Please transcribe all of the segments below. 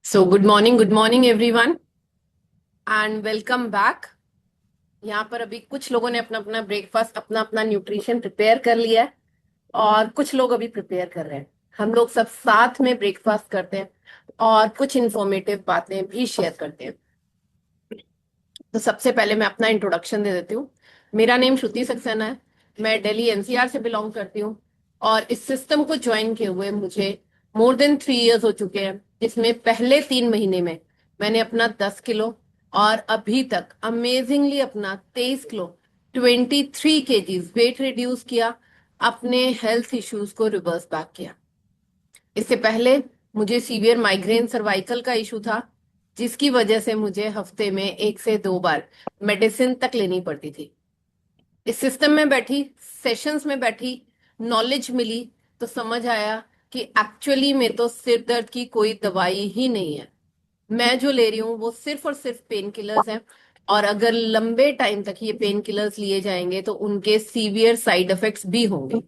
So good morning everyone and welcome back. यहाँ पर अभी कुछ लोगों ने अपना अपना ब्रेकफास्ट अपना अपना न्यूट्रिशन प्रिपेयर कर लिया है और कुछ लोग अभी प्रिपेयर कर रहे हैं। हम लोग सब साथ में ब्रेकफास्ट करते हैं और कुछ इंफॉर्मेटिव बातें भी शेयर करते हैं। तो सबसे पहले मैं अपना इंट्रोडक्शन दे देती हूँ। मेरा नेम श्रुति सक्सेना है। मैं दिल्ली एनसीआर से बिलोंग करती हूँ और इस सिस्टम को ज्वाइन किए हुए मुझे मोर देन 3 इयर्स हो चुके हैं, जिसमें पहले 3 महीने में मैंने अपना 10 किलो और अभी तक अमेजिंगली अपना 23 किलो 23 केजीज वेट रिड्यूस किया, अपने हेल्थ इश्यूज को रिवर्स बैक किया। इससे पहले मुझे सीवियर माइग्रेन सर्वाइकल का इशू था, जिसकी वजह से मुझे हफ्ते में 1 से 2 बार मेडिसिन तक लेनी पड़ती थी। इस सिस्टम में बैठी, सेशंस में बैठी, नॉलेज मिली तो समझ आया कि एक्चुअली में तो सिर दर्द की कोई दवाई ही नहीं है। मैं जो ले रही हूँ वो सिर्फ और सिर्फ पेन किलर्स हैं, और अगर लंबे टाइम तक ये पेन किलर्स लिए जाएंगे तो उनके सीवियर साइड इफेक्ट्स भी होंगे।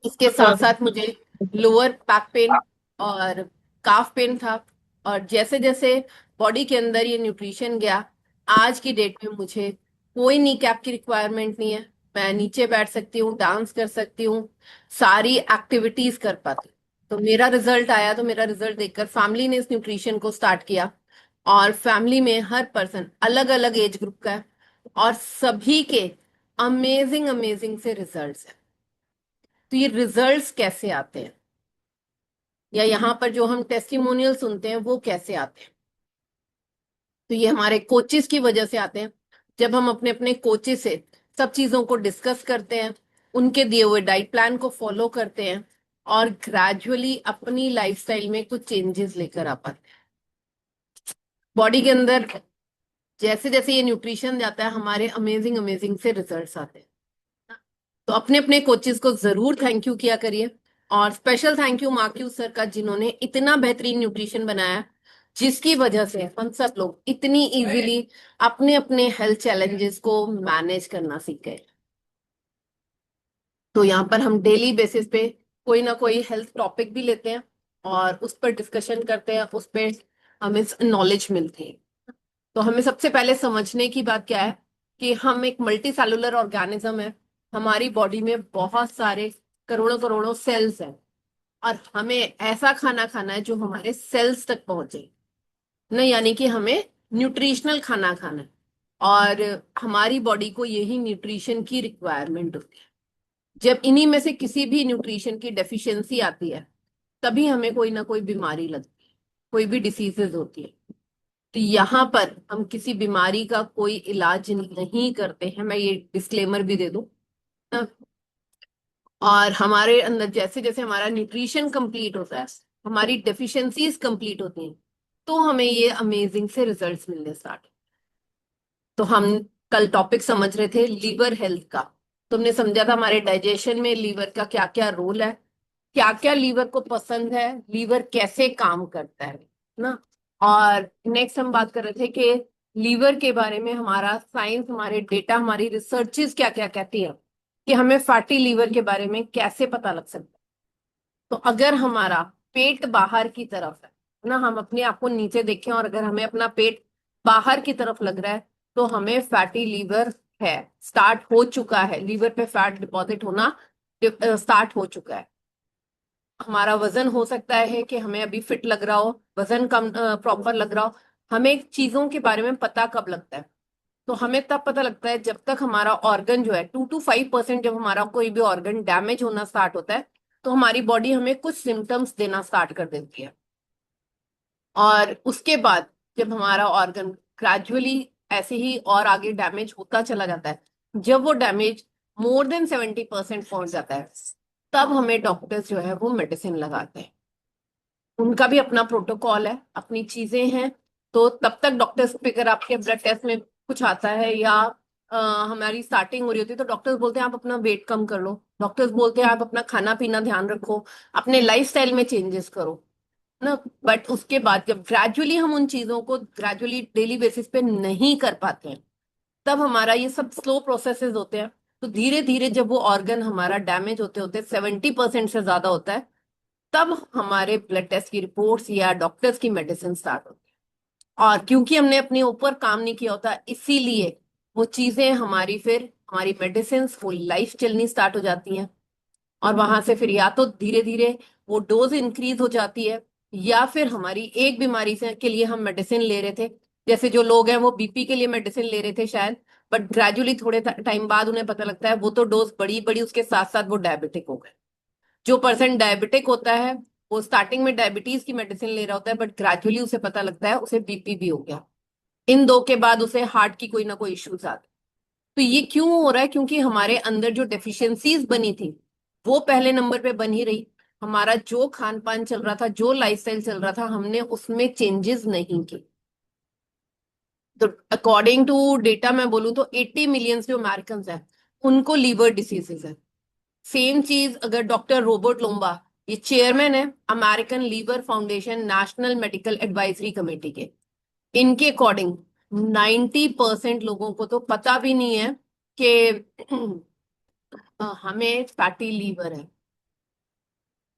इसके साथ साथ मुझे लोअर बैक पेन और काफ पेन था, और जैसे जैसे बॉडी के अंदर ये न्यूट्रिशन गया, आज की डेट में मुझे कोई नी कैप की रिक्वायरमेंट नहीं है। मैं नीचे बैठ सकती हूँ, डांस कर सकती हूँ, सारी एक्टिविटीज कर पाती हूँ। तो मेरा रिजल्ट आया, तो मेरा रिजल्ट देखकर फैमिली ने इस न्यूट्रिशन को स्टार्ट किया, और फैमिली में हर पर्सन अलग अलग एज ग्रुप का है और सभी के अमेजिंग अमेजिंग से रिजल्ट्स हैं। तो ये रिजल्ट्स कैसे आते हैं, या यहाँ पर जो हम टेस्टिमोनियल सुनते हैं वो कैसे आते हैं? तो ये हमारे कोचेस की वजह से आते हैं। जब हम अपने अपने कोचेस से सब चीजों को डिस्कस करते हैं, उनके दिए हुए डाइट प्लान को फॉलो करते हैं और ग्रेजुअली अपनी लाइफस्टाइल में कुछ चेंजेस लेकर आ पाते हैं। बॉडी के अंदर जैसे जैसे ये न्यूट्रिशन जाता है, हमारे अमेजिंग अमेजिंग से रिजल्ट्स आते हैं। तो अपने अपने कोचेस को जरूर थैंक यू किया करिए, और special thank you marquee sir का, जिन्होंने इतना बेहतरीन न्यूट्रिशन बनाया, जिसकी वजह से हम सब लोग इतनी इजीली अपने अपने हेल्थ चैलेंजेस को मैनेज करना सीख गए। तो यहाँ पर हम डेली बेसिस पे कोई ना कोई हेल्थ टॉपिक भी लेते हैं और उस पर डिस्कशन करते हैं, उस पर हमें नॉलेज मिलती है। तो हमें सबसे पहले समझने की बात क्या है कि हम एक मल्टी सेलुलर ऑर्गेनिज्म है। हमारी बॉडी में बहुत सारे करोड़ों करोड़ों सेल्स हैं, और हमें ऐसा खाना खाना है जो हमारे सेल्स तक पहुंचे ना, यानी कि हमें न्यूट्रिशनल खाना खाना है। और हमारी बॉडी को यही न्यूट्रिशन की रिक्वायरमेंट होती है। जब इन्हीं में से किसी भी न्यूट्रिशन की डेफिशिएंसी आती है, तभी हमें कोई ना कोई बीमारी लगती है, कोई भी डिसीजेज होती है। तो यहाँ पर हम किसी बीमारी का कोई इलाज नहीं करते हैं, मैं ये डिस्क्लेमर भी दे दूं। और हमारे अंदर जैसे जैसे हमारा न्यूट्रिशन कंप्लीट होता है, हमारी डेफिशिएंसीज कंप्लीट होती हैं, तो हमें ये अमेजिंग से रिजल्ट्स मिलने स्टार्ट। तो हम कल टॉपिक समझ रहे थे लीवर हेल्थ का। तुमने समझा था हमारे डाइजेशन में लीवर का क्या क्या रोल है, क्या क्या लीवर को पसंद है, लीवर कैसे काम करता है ना। और नेक्स्ट हम बात कर रहे थे कि लीवर के बारे में हमारा साइंस, हमारे डेटा, हमारी रिसर्चेस क्या क्या कहती है कि हमें फैटी लीवर के बारे में कैसे पता लग सकता है। तो अगर हमारा पेट बाहर की तरफ है ना, हम अपने आप को नीचे देखें और अगर हमें अपना पेट बाहर की तरफ लग रहा है, तो हमें फैटी लीवर है, स्टार्ट हो चुका है, लीवर पे फैट डिपॉजिट होना स्टार्ट हो चुका है। हमारा वजन हो सकता है कि हमें अभी फिट लग रहा हो, वजन कम प्रॉपर लग रहा हो। हमें चीजों के बारे में पता कब लगता है? तो हमें तब पता लगता है जब तक हमारा ऑर्गन जो है 2 to 5%, जब हमारा कोई भी ऑर्गन डैमेज होना स्टार्ट होता है, तो हमारी बॉडी हमें कुछ सिम्टम्स देना स्टार्ट कर देती है। और उसके बाद जब हमारा ऑर्गन ग्रेजुअली ऐसे ही और आगे डैमेज होता चला जाता है, जब वो डैमेज मोर देन 70% पहुंच जाता है, तब हमें डॉक्टर्स जो है वो मेडिसिन लगाते हैं। उनका भी अपना प्रोटोकॉल है, अपनी चीजें हैं। तो तब तक डॉक्टर्स अगर आपके ब्लड टेस्ट में कुछ आता है, या हमारी स्टार्टिंग हो रही होती है, तो डॉक्टर्स बोलते हैं आप अपना वेट कम कर लो, डॉक्टर्स बोलते हैं आप अपना खाना पीना ध्यान रखो, अपने लाइफस्टाइल में चेंजेस करो ना। बट उसके बाद जब ग्रेजुअली हम उन चीजों को ग्रेजुअली डेली बेसिस पे नहीं कर पाते हैं, तब हमारा ये सब स्लो प्रोसेसेस होते हैं। तो धीरे धीरे जब वो ऑर्गन हमारा डैमेज होते होते 70% से ज्यादा होता है, तब हमारे ब्लड टेस्ट की रिपोर्ट्स या डॉक्टर्स की मेडिसिन स्टार्ट होती है। और क्योंकि हमने अपने ऊपर काम नहीं किया होता, इसीलिए वो चीजें हमारी, फिर हमारी मेडिसिन फुल लाइफ चलनी स्टार्ट हो जाती हैं। और वहां से फिर या तो धीरे धीरे वो डोज इंक्रीज हो जाती है, या फिर हमारी एक बीमारी से के लिए हम मेडिसिन ले रहे थे, जैसे जो लोग हैं वो बीपी के लिए मेडिसिन ले रहे थे शायद, बट ग्रेजुअली थोड़े टाइम बाद उन्हें पता लगता है वो तो डोज बड़ी बड़ी, उसके साथ साथ वो डायबिटिक हो गए। जो पर्सन डायबिटिक होता है वो स्टार्टिंग में डायबिटीज की मेडिसिन ले रहा होता है, बट ग्रेजुअली उसे पता लगता है उसे बीपी भी हो गया। इन दो के बाद उसे हार्ट की कोई ना कोई इश्यूज आते। तो ये क्यों हो रहा है? क्योंकि हमारे अंदर जो डेफिशिएंसीज बनी थी वो पहले नंबर पे बन ही रही। हमारा जो खान पान चल रहा था, जो लाइफस्टाइल चल रहा था, हमने उसमें चेंजेस नहीं की। तो अकॉर्डिंग टू डेटा मैं बोलूं तो 80 मिलियन जो अमेरिकन हैं उनको लीवर डिसीजेस है। सेम चीज अगर डॉक्टर रॉबर्ट लोम्बा, ये चेयरमैन है American liver foundation national medical advisory committee के, इनके अकॉर्डिंग 90% लोगों को तो पता भी नहीं है कि हमें फैटी लीवर है।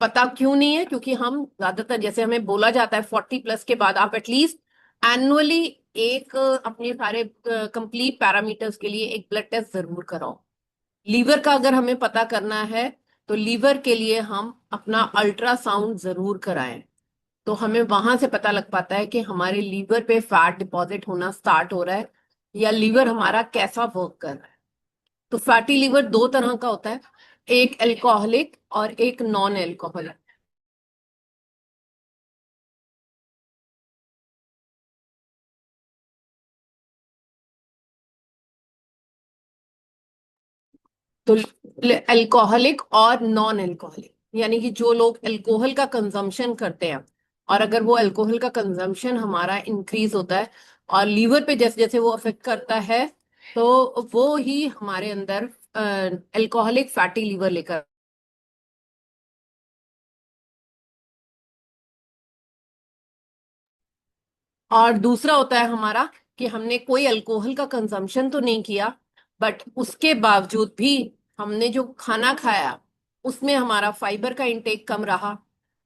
पता क्यों नहीं है? क्योंकि हम ज्यादातर, जैसे हमें बोला जाता है 40+ के बाद आप एटलीस्ट एनुअली एक अपने सारे कंप्लीट पैरामीटर्स के लिए एक ब्लड टेस्ट जरूर कराओ। लीवर का अगर हमें पता करना है तो लीवर के लिए हम अपना अल्ट्रासाउंड जरूर कराएं। तो हमें वहां से पता लग पाता है कि हमारे लीवर पे फैट डिपॉजिट होना स्टार्ट हो रहा है, या लीवर हमारा कैसा वर्क कर रहा है। तो फैटी लीवर दो तरह का होता है, एक अल्कोहलिक और एक नॉन अल्कोहलिक। तो अल्कोहलिक और नॉन अल्कोहलिक, यानी कि जो लोग अल्कोहल का कंजम्पशन करते हैं, और अगर वो अल्कोहल का कंजम्पशन हमारा इंक्रीज होता है और लीवर पे जैसे जैसे वो अफेक्ट करता है, तो वो ही हमारे अंदर अल्कोहलिक फैटी लीवर लेकर। और दूसरा होता है हमारा कि हमने कोई अल्कोहल का कंजम्पशन तो नहीं किया, बट उसके बावजूद भी हमने जो खाना खाया उसमें हमारा फाइबर का इंटेक कम रहा,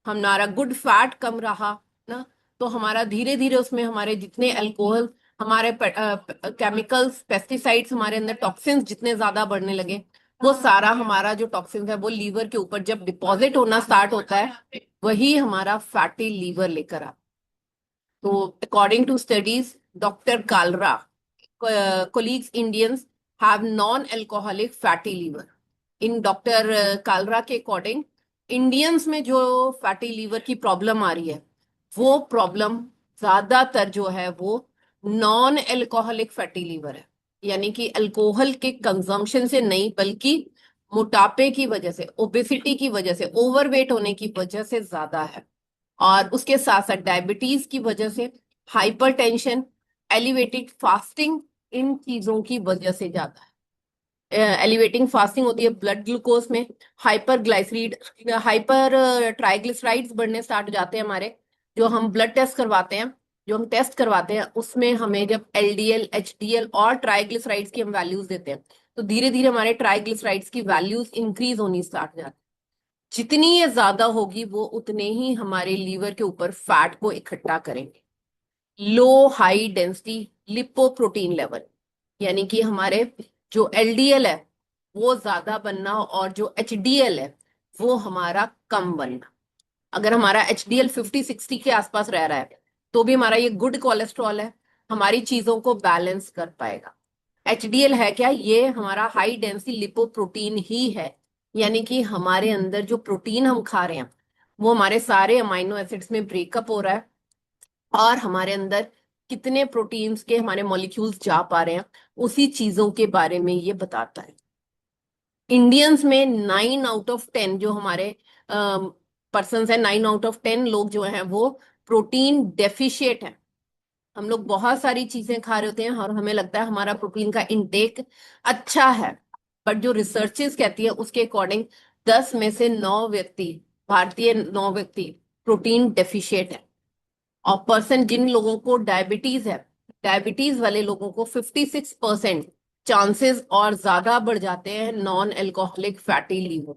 हमारा गुड फैट कम रहा ना। तो हमारा धीरे धीरे उसमें हमारे जितने अल्कोहल, हमारे केमिकल्स, पेस्टिसाइड्स, हमारे अंदर टॉक्सिन्स जितने ज्यादा बढ़ने लगे, वो सारा हमारा जो टॉक्सिन्स है वो लीवर के ऊपर जब डिपॉजिट होना स्टार्ट होता है, वही हमारा फैटी लीवर लेकर आता। तो according to studies, Dr. Kalra, colleagues Indians have non-alcoholic fatty liver. In doctor Kalra के अकॉर्डिंग इंडियंस में जो फैटी लीवर की प्रॉब्लम आ रही है, वो प्रॉब्लम ज्यादातर जो है वो नॉन अल्कोहलिक फैटी लीवर है। यानी कि अल्कोहल के कंजम्पशन से नहीं, बल्कि मोटापे की वजह से, ओबेसिटी की वजह से, ओवरवेट होने की वजह से ज्यादा है। और उसके साथ साथ डायबिटीज की वजह से, हाइपरटेंशन, एलिवेटेड फास्टिंग, इन चीजों की वजह से ज्यादा है। एलिवेटिंग फास्टिंग होती है ब्लड ग्लूकोज में, हाइपर ग्लाइसरीड, हाइपर ट्राइग्लिसराइड्स बढ़ने स्टार्ट हो जाते हैं हमारे। जो हम ब्लड टेस्ट करवाते हैं, जो हम टेस्ट करवाते हैं उसमें हमें जब एलडीएल, एचडीएल और ट्राइग्लिसराइड्स की हम वैल्यूज देते हैं, तो धीरे धीरे हमारे ट्राइग्लिसराइड्स की वैल्यूज इंक्रीज होनी स्टार्ट हो जाती है। जितनी ये ज्यादा होगी वो उतने ही हमारे लीवर के ऊपर फैट को इकट्ठा करेंगे। लो हाई डेंसिटी लिपोप्रोटीन लेवल, यानी कि हमारे जो एलडीएल है वो ज्यादा बनना, और जो एचडीएल है वो हमारा कम बनना। अगर हमारा एचडीएल 50-60 के आसपास रह रहा है तो भी हमारा ये गुड कोलेस्ट्रॉल है, हमारी चीजों को बैलेंस कर पाएगा। एचडीएल है क्या? ये हमारा हाई डेंसिटी लिपोप्रोटीन ही है। यानी कि हमारे अंदर जो प्रोटीन हम खा रहे हैं वो हमारे सारे अमाइनो एसिड्स में ब्रेकअप हो रहा है, और हमारे अंदर कितने प्रोटीन्स के हमारे मॉलिक्यूल्स जा पा रहे हैं, उसी चीजों के बारे में ये बताता है। इंडियंस में 9 आउट ऑफ 10 जो हमारे पर्सन है, 9 आउट ऑफ 10 लोग जो हैं वो प्रोटीन डेफिशिएट हैं। हम लोग बहुत सारी चीजें खा रहे होते हैं और हमें लगता है हमारा प्रोटीन का इंटेक अच्छा है, बट जो रिसर्चेस कहती है उसके अकॉर्डिंग 10 में से 9 व्यक्ति, भारतीय 9 व्यक्ति प्रोटीन डेफिशिएट है। और पर्सन जिन लोगों को डायबिटीज है, डायबिटीज वाले लोगों को 56% चांसेस और ज्यादा बढ़ जाते हैं नॉन अल्कोहलिक फैटी लीवर।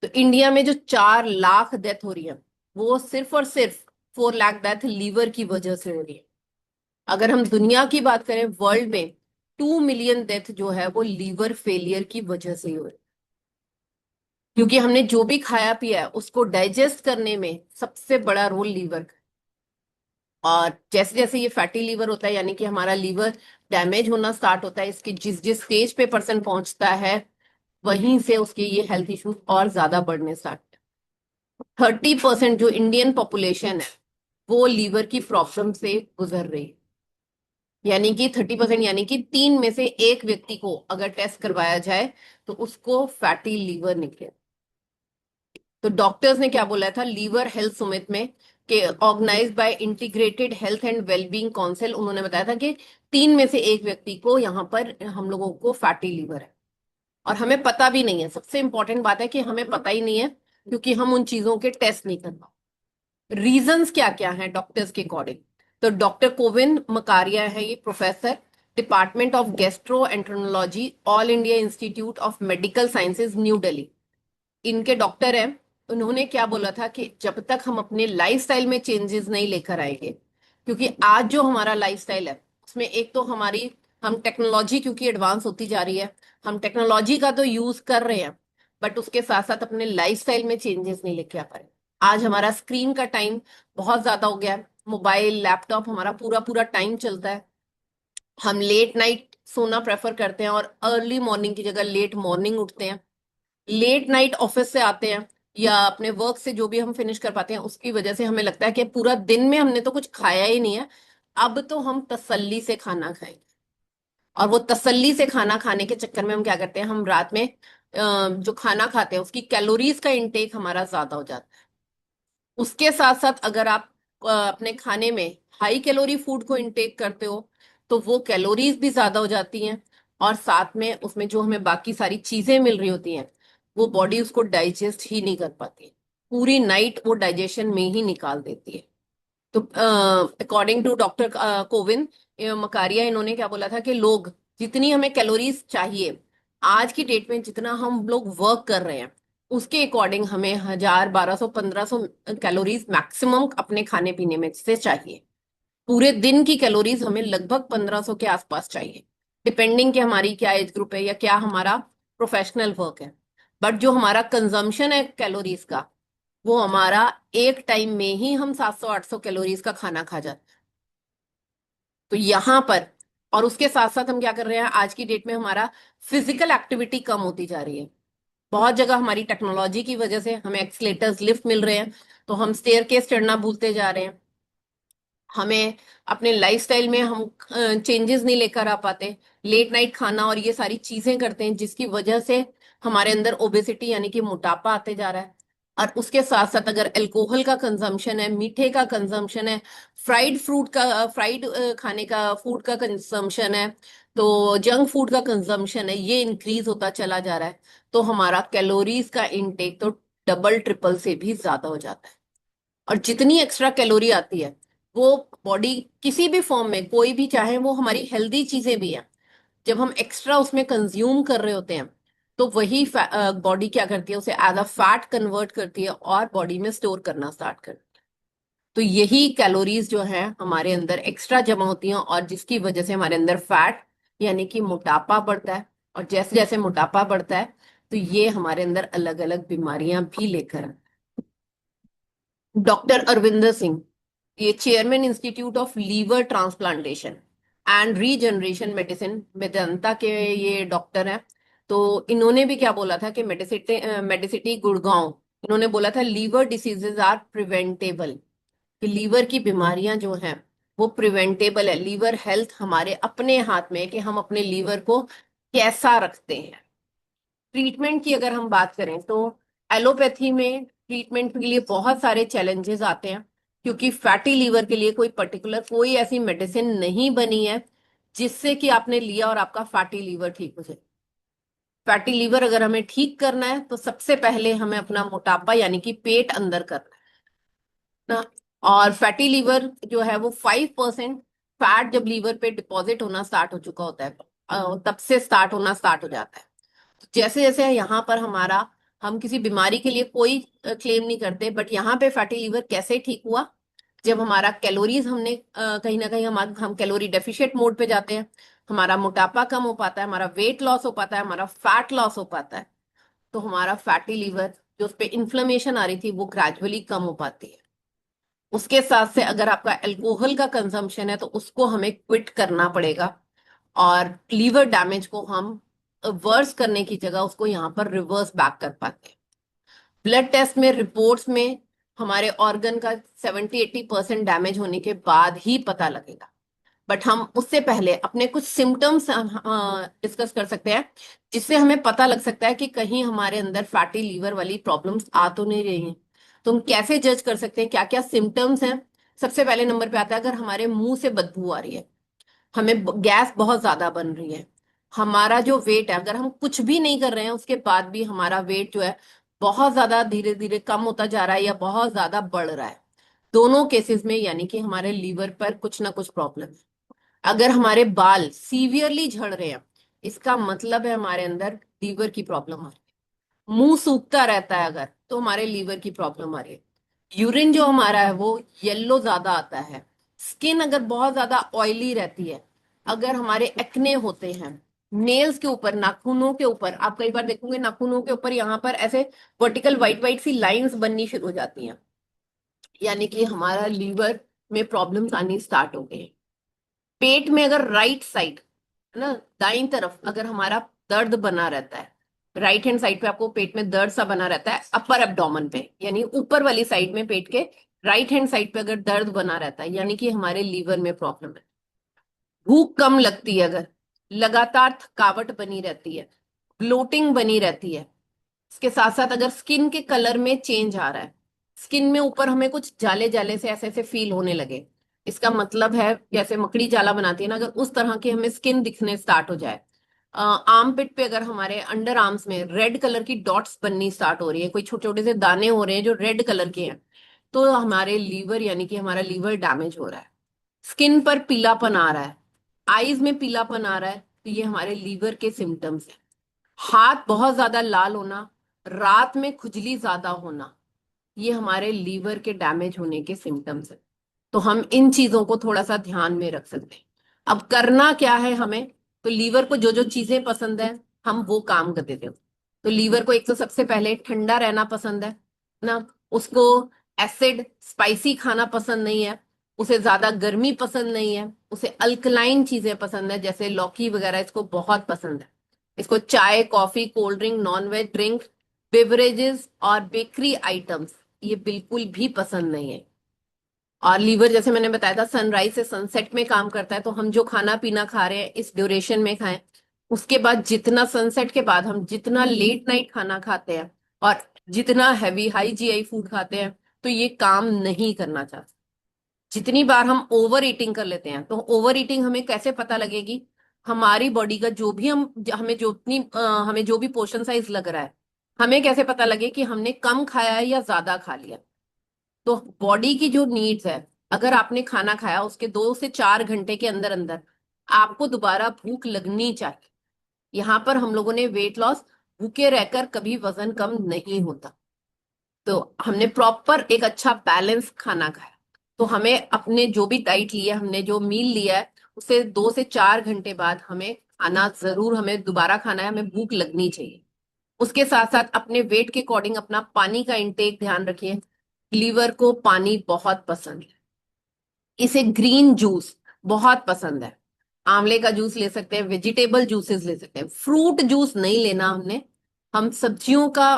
तो इंडिया में जो 4 लाख डेथ हो रही है, वो सिर्फ और सिर्फ 4 लाख डेथ लीवर की वजह से हो रही है। अगर हम दुनिया की बात करें, वर्ल्ड में 2 मिलियन डेथ जो है वो लीवर फेलियर की वजह से ही हो रही है। क्योंकि हमने जो भी खाया पिया है उसको डाइजेस्ट करने में सबसे बड़ा रोल लीवर का है। और जैसे जैसे ये फैटी लीवर होता है, यानी कि हमारा लीवर डैमेज होना स्टार्ट होता है, इसके जिस जिस स्टेज पे पर्सन पहुंचता है, वहीं से उसके ये हेल्थ इश्यूज और ज्यादा बढ़ने स्टार्ट। 30% जो इंडियन पॉपुलेशन है वो लीवर की प्रॉब्लम से गुजर रही है। यानी कि 30%, यानी कि 3 में से 1 व्यक्ति को अगर टेस्ट करवाया जाए तो उसको फैटी लीवर निकले। तो डॉक्टर्स ने क्या बोला था लीवर हेल्थ समिट में, कि organize by integrated health and wellbeing council, उन्होंने बताया था कि 3 में से 1 व्यक्ति को यहाँ पर हम लोगों को फैटी लीवर है। और हमें पता भी नहीं है, सबसे इंपॉर्टेंट बात है कि हमें पता ही नहीं है, क्योंकि हम उन चीजों के टेस्ट नहीं कर पाते। रीजंस क्या क्या हैं डॉक्टर्स के अकॉर्डिंग? तो डॉक्टर कोविन मकारिया है, ये professor, department of gastroenterology, All India Institute of Medical Sciences, New Delhi, इनके डॉक्टर हैं। उन्होंने क्या बोला था कि जब तक हम अपने लाइफस्टाइल में चेंजेस नहीं लेकर आएंगे, क्योंकि आज जो हमारा लाइफस्टाइल है उसमें एक तो हमारी, हम टेक्नोलॉजी क्योंकि एडवांस होती जा रही है, हम टेक्नोलॉजी का तो यूज कर रहे हैं, बट उसके साथ साथ अपने लाइफस्टाइल में चेंजेस नहीं लेके आ पा रहे। आज हमारा स्क्रीन का टाइम बहुत ज्यादा हो गया है, मोबाइल लैपटॉप हमारा पूरा पूरा टाइम चलता है। हम लेट नाइट सोना प्रेफर करते हैं और अर्ली मॉर्निंग की जगह लेट मॉर्निंग उठते हैं। लेट नाइट ऑफिस से आते हैं या अपने वर्क से जो भी हम फिनिश कर पाते हैं, उसकी वजह से हमें लगता है कि पूरा दिन में हमने तो कुछ खाया ही नहीं है, अब तो हम तसल्ली से खाना खाएंगे। और वो तसल्ली से खाना खाने के चक्कर में हम क्या करते हैं, हम रात में जो खाना खाते हैं उसकी कैलोरीज का इंटेक हमारा ज्यादा हो जाता है। उसके साथ साथ अगर आप अपने खाने में हाई कैलोरी फूड को इंटेक करते हो तो वो कैलोरीज भी ज्यादा हो जाती हैं, और साथ में उसमें जो हमें बाकी सारी चीजें मिल रही होती हैं वो बॉडी उसको डाइजेस्ट ही नहीं कर पाती। पूरी नाइट वो डाइजेशन में ही निकाल देती है। तो अकॉर्डिंग टू डॉक्टर कोविन मकारिया, इन्होंने क्या बोला था कि लोग, जितनी हमें कैलोरीज चाहिए, आज की डेट में जितना हम लोग वर्क कर रहे हैं उसके अकॉर्डिंग हमें 1000, 1200, 1500 कैलोरीज मैक्सिमम अपने खाने पीने में से चाहिए। पूरे दिन की कैलोरीज हमें लगभग 1500 के आसपास चाहिए, डिपेंडिंग कि हमारी क्या एज ग्रुप है या क्या हमारा प्रोफेशनल वर्क है। बट जो हमारा कंजम्पशन है कैलोरीज का, वो हमारा एक टाइम में ही हम 700, 800 कैलोरीज का खाना खा जाते हैं। तो यहाँ पर, और उसके साथ साथ हम क्या कर रहे हैं, आज की डेट में हमारा फिजिकल एक्टिविटी कम होती जा रही है। बहुत जगह हमारी टेक्नोलॉजी की वजह से हमें एक्सलेटर्स लिफ्ट मिल रहे हैं, तो हम स्टेयर केस चढ़ना भूलते जा रहे हैं। हमें अपने लाइफस्टाइल में हम चेंजेस नहीं लेकर आ पाते, लेट नाइट खाना और ये सारी चीजें करते हैं, जिसकी वजह से हमारे अंदर ओबेसिटी यानी कि मोटापा आते जा रहा है। और उसके साथ साथ अगर अल्कोहल का कंजम्पशन है, मीठे का कंजम्पशन है, फ्राइड फ्रूट का, फ्राइड खाने का, फूड का कंजम्पशन है, तो जंक फूड का कंजम्पशन है, ये इंक्रीज होता चला जा रहा है, तो हमारा कैलोरीज का इनटेक तो डबल ट्रिपल से भी ज्यादा हो जाता है। और जितनी एक्स्ट्रा कैलोरी आती है वो बॉडी किसी भी फॉर्म में, कोई भी, चाहे वो हमारी हेल्दी चीजें भी हैं, जब हम एक्स्ट्रा उसमें कंज्यूम कर रहे होते हैं तो वही बॉडी क्या करती है, उसे एज अ फैट कन्वर्ट करती है और बॉडी में स्टोर करना स्टार्ट करती है। तो यही कैलोरीज जो है हमारे अंदर एक्स्ट्रा जमा होती हैं, और जिसकी वजह से हमारे अंदर फैट यानी कि मोटापा बढ़ता है। और जैसे जैसे मोटापा बढ़ता है तो ये हमारे अंदर अलग अलग बीमारियां भी लेकर आते हैं। डॉक्टर अरविंदर सिंह, ये chairman institute of liver transplantation and regeneration medicine, Medanta के ये डॉक्टर हैं। तो इन्होंने भी क्या बोला था कि मेडिसिटी मेडिसिटी गुड़गांव, इन्होंने बोला था लीवर डिसीजेज आर प्रिवेंटेबल, कि लीवर की बीमारियां जो हैं वो प्रिवेंटेबल है। लीवर हेल्थ हमारे अपने हाथ में है कि हम अपने लीवर को कैसा रखते हैं। ट्रीटमेंट की अगर हम बात करें तो एलोपैथी में ट्रीटमेंट के लिए बहुत सारे चैलेंजेस आते हैं, क्योंकि फैटी लीवर के लिए कोई पर्टिकुलर कोई ऐसी मेडिसिन नहीं बनी है जिससे कि आपने लिया और आपका फैटी लीवर ठीक हो जाए। फैटी लीवर अगर हमें ठीक करना है तो सबसे पहले हमें अपना मोटापा यानी कि पेट अंदर करना है ना। और फैटी लीवर जो है वो 5% फैट जब लीवर पे डिपॉजिट होना स्टार्ट हो चुका होता है, तब से स्टार्ट होना स्टार्ट हो जाता है। जैसे जैसे यहाँ पर हमारा हम किसी बीमारी के लिए कोई क्लेम नहीं करते, बट यहाँ पे फैटी लीवर कैसे ठीक हुआ? जब हमारा कैलोरीज हमने कहीं ना कहीं हम कैलोरी डेफिशिएट मोड पे जाते हैं, हमारा मोटापा कम हो पाता है, हमारा वेट लॉस हो पाता है, हमारा फैट लॉस हो पाता है, तो हमारा फैटी लीवर जो उस पे इन्फ्लेमेशन आ रही थी वो ग्रेजुअली कम हो पाती है। उसके साथ से अगर आपका अल्कोहल का कंजम्पशन है तो उसको हमें क्विट करना पड़ेगा, और लीवर डैमेज को हम वर्स करने की जगह उसको यहाँ पर रिवर्स बैक कर पाते हैं। ब्लड टेस्ट में, रिपोर्ट्स में हमारे ऑर्गन का 70-80% डैमेज होने के बाद ही पता लगेगा। बट हम उससे पहले अपने कुछ सिम्टम्स डिस्कस कर सकते हैं, जिससे हमें पता लग सकता है कि कहीं हमारे अंदर फैटी लीवर वाली प्रॉब्लम्स आ तो नहीं रही हैं। तो हम कैसे जज कर सकते हैं क्या क्या सिम्टम्स हैं? सबसे पहले नंबर पे आता है अगर हमारे मुंह से बदबू आ रही है, हमें गैस बहुत ज्यादा बन रही है, हमारा जो वेट है, अगर हम कुछ भी नहीं कर रहे हैं उसके बाद भी हमारा वेट जो है बहुत ज्यादा धीरे धीरे कम होता जा रहा है या बहुत ज्यादा बढ़ रहा है, दोनों केसेस में यानी कि हमारे लीवर पर कुछ ना कुछ प्रॉब्लम है। अगर हमारे बाल सीवियरली झड़ रहे हैं, इसका मतलब है हमारे अंदर लीवर की प्रॉब्लम आ रही है। मुंह सूखता रहता है अगर, तो हमारे लीवर की प्रॉब्लम आ रही है। यूरिन जो हमारा है वो येलो ज्यादा आता है। स्किन अगर बहुत ज्यादा ऑयली रहती है, अगर हमारे एक्ने होते हैं नेल्स के ऊपर, नाखूनों के ऊपर, आप कई बार देखोगे नाखूनों के ऊपर यहाँ पर ऐसे वर्टिकल वाइट वाइट सी लाइंस बननी शुरू हो जाती हैं, यानी कि हमारा लीवर में प्रॉब्लम्स आनी स्टार्ट हो गई हैं। पेट में अगर राइट साइड है ना, दाईं तरफ अगर हमारा दर्द बना रहता है, राइट हैंड साइड पे आपको पेट में दर्द सा बना रहता है, अपर एब्डोमेन पे यानी ऊपर वाली साइड में पेट के राइट हैंड साइड पे अगर दर्द बना रहता है, यानी कि हमारे लीवर में प्रॉब्लम है। भूख कम लगती है अगर, लगातार थकावट बनी रहती है, ब्लोटिंग बनी रहती है, इसके साथ साथ अगर स्किन के कलर में चेंज आ रहा है, स्किन में ऊपर हमें कुछ जाले जाले से ऐसे ऐसे फील होने लगे, इसका मतलब है जैसे मकड़ी जाला बनाती है ना, अगर उस तरह की हमें स्किन दिखने स्टार्ट हो जाए, आर्म पिट पे अगर हमारे अंडर आर्म्स में रेड कलर की डॉट्स बननी स्टार्ट हो रही है, कोई छोटे छोटे से दाने हो रहे हैं जो रेड कलर के हैं, तो हमारे लीवर यानी कि हमारा लीवर डैमेज हो रहा है। स्किन पर पीलापन आ रहा है, आईज में पीलापन आ रहा है, तो ये हमारे लीवर के सिम्टम्स हैं। हाथ बहुत ज्यादा लाल होना, रात में खुजली ज्यादा होना, ये हमारे लीवर के डैमेज होने के सिम्टम्स हैं। तो हम इन चीजों को थोड़ा सा ध्यान में रख सकते हैं। अब करना क्या है हमें? तो लीवर को जो जो चीजें पसंद है हम वो काम कर देते हो। तो लीवर को एक तो सबसे पहले ठंडा रहना पसंद है ना, उसको एसिड स्पाइसी खाना पसंद नहीं है, उसे ज्यादा गर्मी पसंद नहीं है, उसे अल्कलाइन चीजें पसंद है जैसे लौकी वगैरह, इसको बहुत पसंद है। इसको चाय, coffee, cold drink, non veg drink, beverages और बेकरी आइटम्स ये बिल्कुल भी पसंद नहीं है। और लीवर जैसे मैंने बताया था सनराइज से सनसेट में काम करता है, तो हम जो खाना पीना खा रहे हैं इस ड्यूरेशन में खाएं। उसके बाद जितना सनसेट के बाद हम जितना लेट नाइट खाना खाते हैं और जितना हैवी हाई जीआई फूड खाते हैं, तो ये काम नहीं करना चाहते। जितनी बार हम ओवर ईटिंग कर लेते हैं, तो ओवर ईटिंग हमें कैसे पता लगेगी? हमारी बॉडी का जो भी हमें जो भी पोर्शन साइज लग रहा है, हमें कैसे पता लगे कि हमने कम खाया है या ज्यादा खा लिया? तो बॉडी की जो नीड्स है, अगर आपने खाना खाया उसके 2 से 4 घंटे के अंदर अंदर आपको दोबारा भूख लगनी चाहिए। यहाँ पर हम लोगों ने वेट लॉस, भूखे रहकर कभी वजन कम नहीं होता। तो हमने प्रॉपर एक अच्छा बैलेंस खाना खाया, तो हमें अपने जो भी डाइट लिया, हमने जो मील लिया है, उससे 2 से 4 घंटे बाद हमें खाना जरूर, हमें दोबारा खाना है, हमें भूख लगनी चाहिए। उसके साथ साथ अपने वेट के अकॉर्डिंग अपना पानी का इंटेक ध्यान रखिए। लीवर को पानी बहुत पसंद है, इसे ग्रीन जूस बहुत पसंद है। आंवले का जूस ले सकते हैं, वेजिटेबल जूसेस ले सकते हैं, फ्रूट जूस नहीं लेना हमने। हम सब्जियों का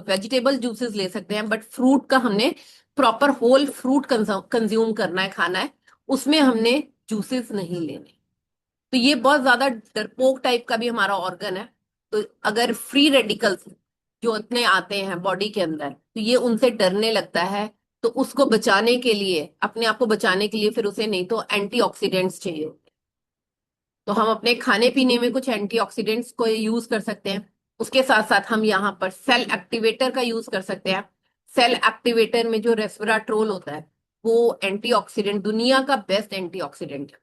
वेजिटेबल जूसेस ले सकते हैं, बट फ्रूट का हमने प्रॉपर होल फ्रूट कंज्यूम करना है, खाना है, उसमें हमने जूसेस नहीं लेने। तो ये बहुत ज्यादा डरपोक टाइप का भी हमारा ऑर्गन है। तो अगर फ्री रेडिकल्स जो इतने आते हैं बॉडी के अंदर, तो ये उनसे डरने लगता है, तो उसको बचाने के लिए, अपने आप को बचाने के लिए, फिर उसे नहीं तो एंटीऑक्सीडेंट्स चाहिए। तो हम अपने खाने पीने में कुछ एंटीऑक्सीडेंट्स को यूज कर सकते हैं। उसके साथ साथ हम यहाँ पर सेल एक्टिवेटर का यूज कर सकते हैं। सेल एक्टिवेटर में जो रेस्वेराट्रोल होता है, वो एंटीऑक्सीडेंट, दुनिया का बेस्ट एंटीऑक्सीडेंट है।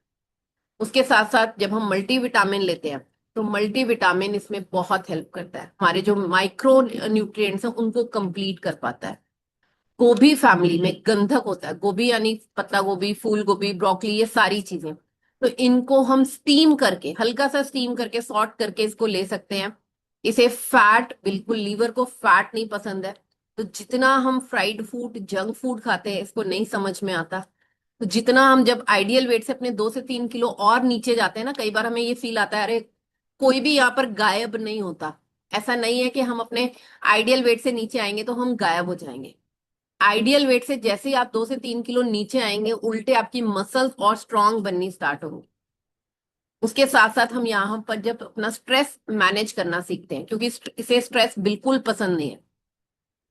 उसके साथ साथ जब हम मल्टीविटामिन लेते हैं, तो मल्टीविटामिन इसमें बहुत हेल्प करता है, हमारे जो माइक्रो न्यूट्रिएंट्स हैं उनको कंप्लीट कर पाता है। गोभी फैमिली में गंधक होता है, गोभी यानी पत्ता गोभी, फूल गोभी, ब्रोकली, ये सारी चीजें। तो इनको हम स्टीम करके, हल्का सा स्टीम करके, सॉर्ट करके इसको ले सकते हैं। इसे फैट, बिल्कुल लीवर को फैट नहीं पसंद है, तो जितना हम फ्राइड फूड, जंक फूड खाते हैं इसको नहीं समझ में आता। तो जितना हम जब आइडियल वेट से अपने 2 से 3 किलो और नीचे जाते हैं ना, कई बार हमें ये फील आता है अरे कोई भी यहाँ पर गायब नहीं होता। ऐसा नहीं है कि हम अपने आइडियल वेट से नीचे आएंगे तो हम गायब हो जाएंगे। आइडियल वेट से जैसे ही आप 2 से 3 किलो नीचे आएंगे, उल्टे आपकी मसल्स और स्ट्रांग बननी स्टार्ट होंगी। उसके साथ साथ हम यहाँ पर जब अपना स्ट्रेस मैनेज करना सीखते हैं, क्योंकि इसे स्ट्रेस बिल्कुल पसंद नहीं है,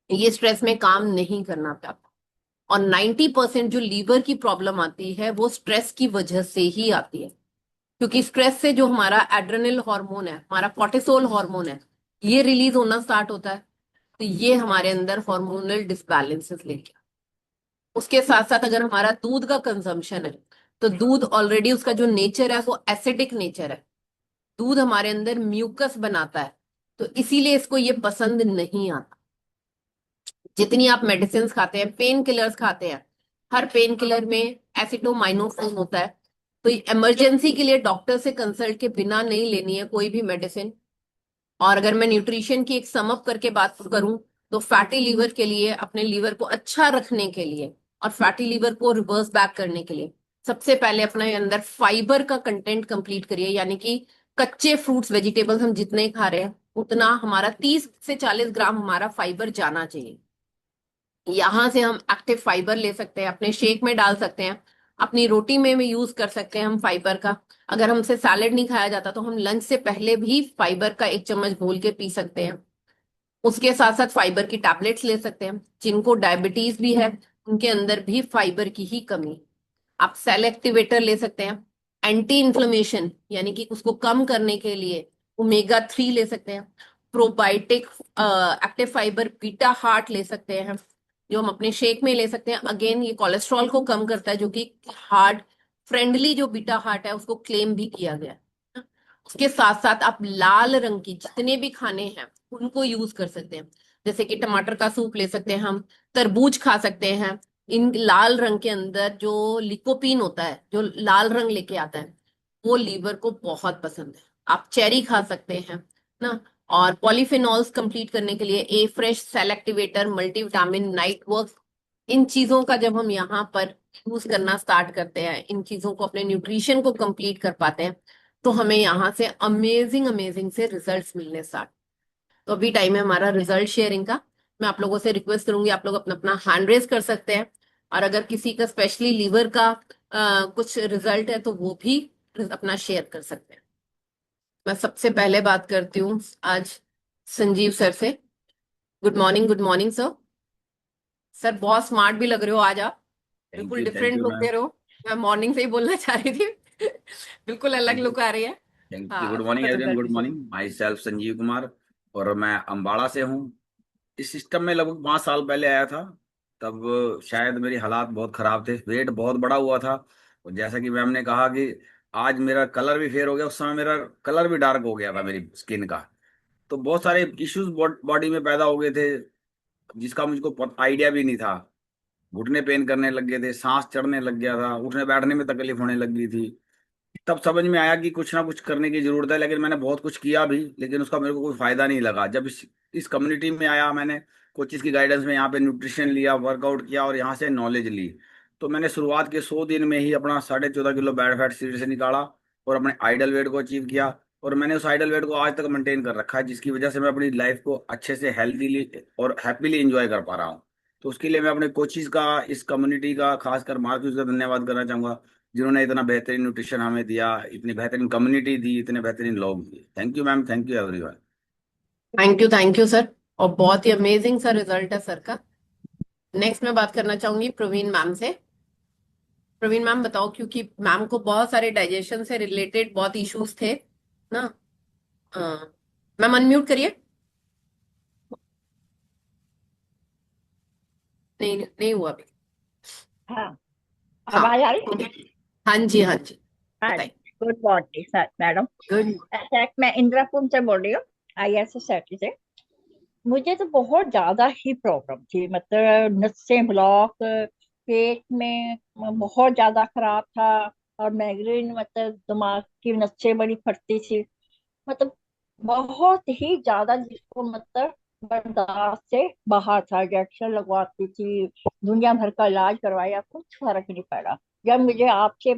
ये स्ट्रेस में काम नहीं करना चाहता। और 90% जो लीवर की प्रॉब्लम आती है वो स्ट्रेस की वजह से ही आती है, क्योंकि स्ट्रेस से जो हमारा एड्रेनल हार्मोन है, हमारा कॉर्टिसोल हार्मोन है, ये रिलीज होना स्टार्ट होता है। तो ये हमारे अंदर हार्मोनल डिसबैलेंसेस लेके, उसके साथ साथ अगर हमारा दूध का कंजम्पशन है, तो दूध ऑलरेडी उसका जो नेचर है वो एसिडिक नेचर है। दूध हमारे अंदर म्यूकस बनाता है, तो इसीलिए इसको ये पसंद नहीं आता। जितनी आप मेडिसिन खाते हैं, पेन किलर्स खाते हैं, हर पेन किलर में एसिटोमाइनोफेन होता है। तो इमरजेंसी के लिए डॉक्टर से कंसल्ट के बिना नहीं लेनी है कोई भी मेडिसिन। और अगर मैं न्यूट्रिशन की एक समअप करके बात करूं, तो फैटी लीवर के लिए, अपने लीवर को अच्छा रखने के लिए और फैटी लीवर को रिवर्स बैक करने के लिए, सबसे पहले अपने अंदर फाइबर का कंटेंट कंप्लीट करिए। यानी कि कच्चे फ्रूट्स वेजिटेबल्स हम जितने खा रहे हैं उतना हमारा 30 से 40 ग्राम हमारा फाइबर जाना चाहिए। यहां से हम एक्टिव फाइबर ले सकते हैं, अपने शेक में डाल सकते हैं, अपनी रोटी में भी यूज कर सकते हैं हम फाइबर का। अगर हमसे सैलेड नहीं खाया जाता तो हम लंच से पहले भी फाइबर का 1 चम्मच घोल के पी सकते हैं। उसके साथ साथ फाइबर की टैबलेट्स ले सकते हैं। जिनको डायबिटीज भी है उनके अंदर भी फाइबर की ही कमी। आप सेल एक्टिवेटर ले सकते हैं। एंटी इन्फ्लेमेशन यानी कि उसको कम करने के लिए ओमेगा 3 ले सकते हैं। Probiotic active fibre beta heart ले सकते हैं, जो हम अपने शेक में ले सकते हैं। अगेन ये कोलेस्ट्रॉल को कम करता है, जो कि हार्ट फ्रेंडली जो बीटा हार्ट है उसको क्लेम भी किया गया है। उसके साथ साथ आप लाल रंग की जितने भी खाने हैं उनको यूज कर सकते हैं। जैसे कि टमाटर का सूप ले सकते हैं हम, तरबूज खा सकते हैं। इन लाल रंग के अंदर जो लिकोपीन होता है, जो लाल रंग लेके आता है, वो लीवर को बहुत पसंद है। आप चेरी खा सकते हैं ना। और पॉलीफिनॉल्स कंप्लीट करने के लिए a fresh, cell activator, multivitamin, night work, इन चीजों का जब हम यहाँ पर यूज करना स्टार्ट करते हैं, इन चीजों को अपने न्यूट्रिशन को कंप्लीट कर पाते हैं, तो हमें यहाँ से अमेजिंग अमेजिंग से रिजल्ट्स मिलने स्टार्ट। तो अभी टाइम है हमारा रिजल्ट शेयरिंग का। मैं आप लोगों से रिक्वेस्ट करूंगी, आप लोग अपना अपना हैंड रेज कर सकते हैं। और अगर किसी का स्पेशली लीवर का कुछ रिजल्ट है तो वो भी अपना शेयर कर सकते हैं। मैं सबसे पहले बात करती हूँ आज संजीव सर से। Good morning, good morning sir. Sir बहुत स्मार्ट भी लग रहे हो आज आप, बिल्कुल thank different you look ma'am. दे रहे हो। मैं मॉर्निंग से ही बोलना चाह रही थी। बिल्कुल अलग थैंक यू। लुक आ रही है। Thank you. हाँ good morning sir, everyone. Result good से। Morning. Myself Sanjeev Kumar, और मैं अम्बाड़ा से हूँ। इस सिस्टम में लगभग 5 साल पहले आया था। तब शायद मेरी हालात बहुत खराब थे, वेट बहुत बड़ा हुआ था। और जैसा कि मैम ने कहा कि आज मेरा कलर भी फेयर हो गया, उस समय मेरा कलर भी डार्क हो गया था मेरी स्किन का। तो बहुत सारे इश्यूज बॉडी में पैदा हो गए थे, जिसका मुझको आइडिया भी नहीं था। घुटने पेन करने लग गए थे, सांस चढ़ने लग गया था, उठने बैठने में तकलीफ होने लग गई थी। तब समझ में आया कि कुछ ना कुछ करने की जरूरत है, लेकिन मैंने बहुत कुछ किया भी, लेकिन उसका मेरे को कोई फायदा नहीं लगा। जब इस कम्युनिटी में आया, मैंने कोचिज की गाइडेंस में यहाँ पे न्यूट्रिशन लिया, वर्कआउट किया और यहाँ से नॉलेज ली, तो मैंने शुरुआत के 100 दिन में ही अपना 14.5 किलो बैड फैट शरीर से निकाला और अपने आइडल वेट को अचीव किया। और मैंने उस आइडल वेट को आज तक मेंटेन कर रखा है, जिसकी वजह से मैं अपनी लाइफ को अच्छे से हेल्थीली और हैप्पीली एंजॉय कर पा रहा हूँ। तो उसके लिए मैं अपने कोचिज का, इस कम्युनिटी का, खासकर मार्क्यूज का धन्यवाद करना चाहूंगा, जिन्होंने इतना बेहतरीन न्यूट्रिशन हमें दिया, इतनी बेहतरीन कम्युनिटी दी, इतने बेहतरीन लोग दिए। Thank you ma'am, thank you everyone. Thank you sir. और बहुत ही अमेजिंग सा रिजल्ट है सर का। नेक्स्ट मैं बात करना चाहूंगी प्रवीण मैम से। प्रवीण मैम बताओ, क्योंकि मैम को बहुत सारे डाइजेशन से रिलेटेड बहुत इश्यूज थे ना। मैम अनम्यूट करिए। नहीं नहीं हुआ अभी। हाँ, हाँ। आवाज आई। हाँ जी, हाँ जी। हाँ, बताइए। Good morning sir madam. Good. मैं इंदिरा पुन से बोल रही हूँ, ISS से। मुझे तो बहुत ज्यादा ही प्रॉब्लम थी, मतलब नसें ब्लॉक, पेट में बहुत ज्यादा खराब था। और माइग्रेन, मतलब दिमाग की नसें बड़ी फटती थी, मतलब बहुत ही ज्यादा, जिसको मतलब बर्दाश्त से बाहर था। इंजेक्शन लगवाती थी, दुनिया भर का इलाज करवाया, कुछ फर्क नहीं पड़ा। जब मुझे आपसे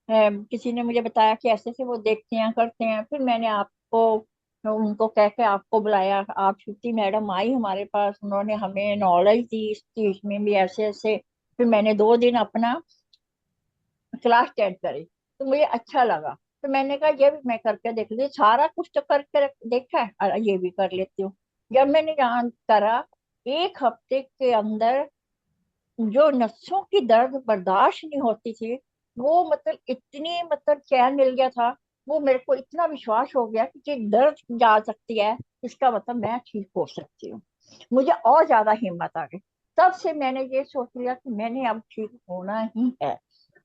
किसी ने मुझे बताया कि ऐसे से वो देखते हैं करते हैं, फिर मैंने आपको, उनको कह के आपको बुलाया। आप श्रुति मैडम आई हमारे पास, उन्होंने हमें नॉलेज दी इस चीज में भी, ऐसे ऐसे। फिर मैंने 2 दिन अपना क्लास अटेंड करी, तो मुझे अच्छा लगा। तो मैंने कहा ये भी मैं करके देख ली, सारा कुछ तो करके देखा है, और ये भी कर लेती हूँ। जब मैंने जान करा, 1 हफ्ते के अंदर जो नसों की दर्द बर्दाश्त नहीं होती थी, वो मतलब इतनी, मतलब चैन मिल गया था। वो मेरे को इतना विश्वास हो गया कि दर्द जा सकती है, इसका मतलब मैं ठीक हो सकती हूँ। मुझे और ज्यादा हिम्मत आ गई। तब से मैंने ये सोच लिया कि मैंने अब ठीक होना ही है।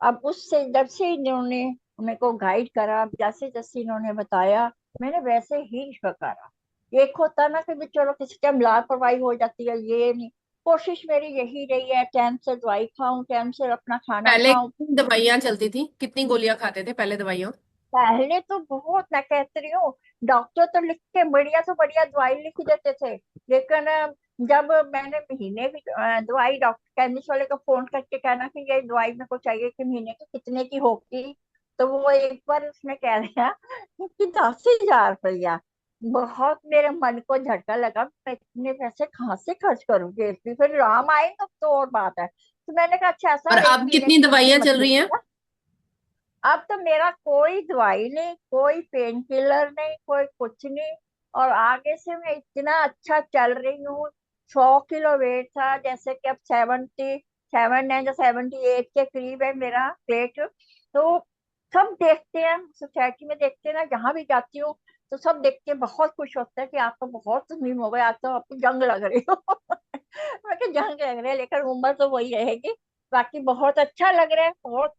अब उससे जब से इन्होंने मेरे को गाइड करा, जैसे जैसे इन्होंने बताया, मैंने वैसे ही करा। एक होता है ना कि भी चलो किसी टाइम लापरवाही हो जाती है, ये नहीं। कोशिश मेरी यही रही है, टाइम से दवाई खाऊं, टाइम से अपना खाना पहले खाऊं। कितनी दवाइयां चलती थी, कितनी गोलियां खाते थे पहले दवाइयों? पहले तो बहुत, मैं कहती रही हूँ, डॉक्टर तो लिख के बढ़िया से बढ़िया दवाई लिख देते थे। लेकिन जब मैंने महीने की दवाई, डॉक्टर केमिस्ट वाले को फोन करके कहना कि ये दवाई मेरे को चाहिए कि महीने की कितने की होगी, तो वो एक बार उसने कह दिया कि 10,000 रुपया। बहुत मेरे मन को झटका लगा, मैं इतने पैसे कहाँ से खर्च करूंगी इसमें, फिर राम आएगा तो और बात है। तो मैंने कहा अच्छा ऐसा और है, एक अब महीने कितनी की टेंशन दवाइयां मत चल रही हैं? लीजिएगा। अब तो मेरा कोई दवाई नहीं, कोई पेन किलर नहीं, कोई कुछ नहीं। और आगे से मैं इतना अच्छा चल रही हूँ। 100 किलो वेट था, जैसे कि अब 77 है, जो 78 के करीब है मेरा वेट। तो सब देखते हैं, सोसाइटी में देखते हैं ना, जहाँ भी जाती हूँ तो सब देख के बहुत खुश होते हैं कि आपको बहुत तकलीफ हो गई, आज तो आपकी जंग लग रही हो। मैं कि जंग लग रही है, लेकिन उम्र तो वही रहेगी। बाकी बहुत अच्छा लग रहा है, बहुत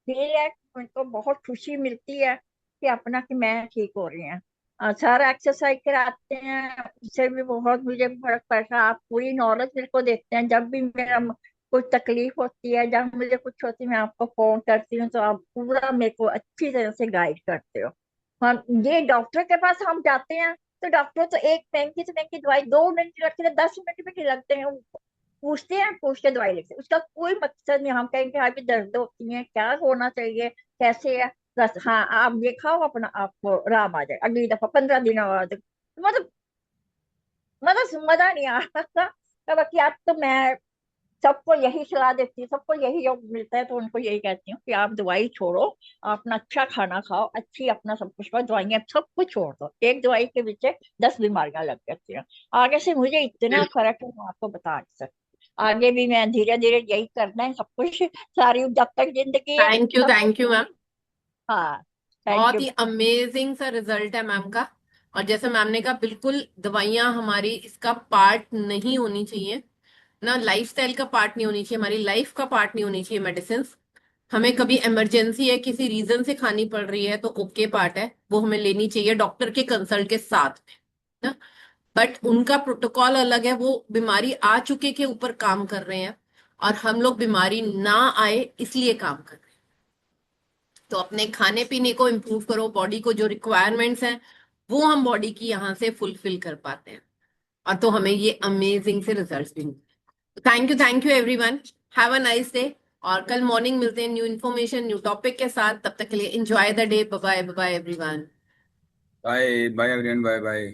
फील है, उनको बहुत खुशी मिलती है कि अपना, कि मैं ठीक हो रही हैं। सारा एक्सरसाइज कराते हैं, उससे भी बहुत मुझे फर्क पड़ता है। आप पूरी नॉलेज मेरे को देते हैं, जब भी मेरा कुछ तकलीफ होती है, जब मुझे कुछ होती है, मैं आपको फोन करती हूँ, तो आप पूरा मेरे को अच्छी तरह से गाइड करते हो। हम ये डॉक्टर के पास हम जाते हैं, तो डॉक्टर तो एक महंगी से महंगी दवाई 2 मिनट की लगती है, 10 मिनट भी नहीं लगते हैं। पूछते हैं, पूछ के दवाई लिखते हैं, उसका कोई मकसद नहीं। हम कहेंगे हाँ भी दर्द होती है, क्या होना चाहिए, कैसे है, बस हाँ आप ये खाओ, अपना आपको आराम आ जाए, अगली दफा 15 दिन बाद। मतलब मतलब मजा नहीं आ रहा। तो बाकी आप तो, मैं सबको यही सलाह देती हूँ, सबको यही जो मिलता है तो उनको यही कहती हूँ कि आप दवाई छोड़ो, आप अपना अच्छा खाना खाओ, अच्छी अपना सब कुछ खाओ, दवाइयाँ सब कुछ छोड़ दो, एक दवाई के पीछे 10 बीमारियां लग जाती हैं। आगे से मुझे इतना फर्क है, मैं आपको बता नहीं सकती। आगे भी मैं धीरे धीरे यही करना है सब कुछ, सारी जब तक जिंदगी है तब थैंक यू तक। मैम। हाँ। थैंक बहुत यू। ही अमेजिंग सा रिजल्ट है मैम का। और जैसे मैम ने कहा, बिल्कुल दवाइयां हमारी इसका पार्ट नहीं होनी चाहिए ना, लाइफस्टाइल का पार्ट नहीं होनी चाहिए, हमारी लाइफ का पार्ट नहीं होनी चाहिए मेडिसिन। हमें कभी इमरजेंसी है, किसी रीजन से खानी पड़ रही है तो ओके पार्ट है, वो हमें लेनी चाहिए डॉक्टर के कंसल्ट के साथ में ना। बट उनका प्रोटोकॉल अलग है, वो बीमारी आ चुके के ऊपर काम कर रहे हैं, और हम लोग बीमारी ना आए इसलिए काम कर रहे हैं। तो अपने खाने पीने को इम्प्रूव करो, बॉडी को जो रिक्वायरमेंट्स हैं वो हम बॉडी की यहाँ से फुलफिल कर पाते हैं, और तो हमें ये अमेजिंग से रिजल्ट्स भी मिलते हैं। Thank you everyone. Have a nice day. और कल मॉर्निंग मिलते हैं न्यू इन्फॉर्मेशन न्यू टॉपिक के साथ। तब तक के लिए enjoy the day. Bye bye everyone. Bye bye everyone, bye bye.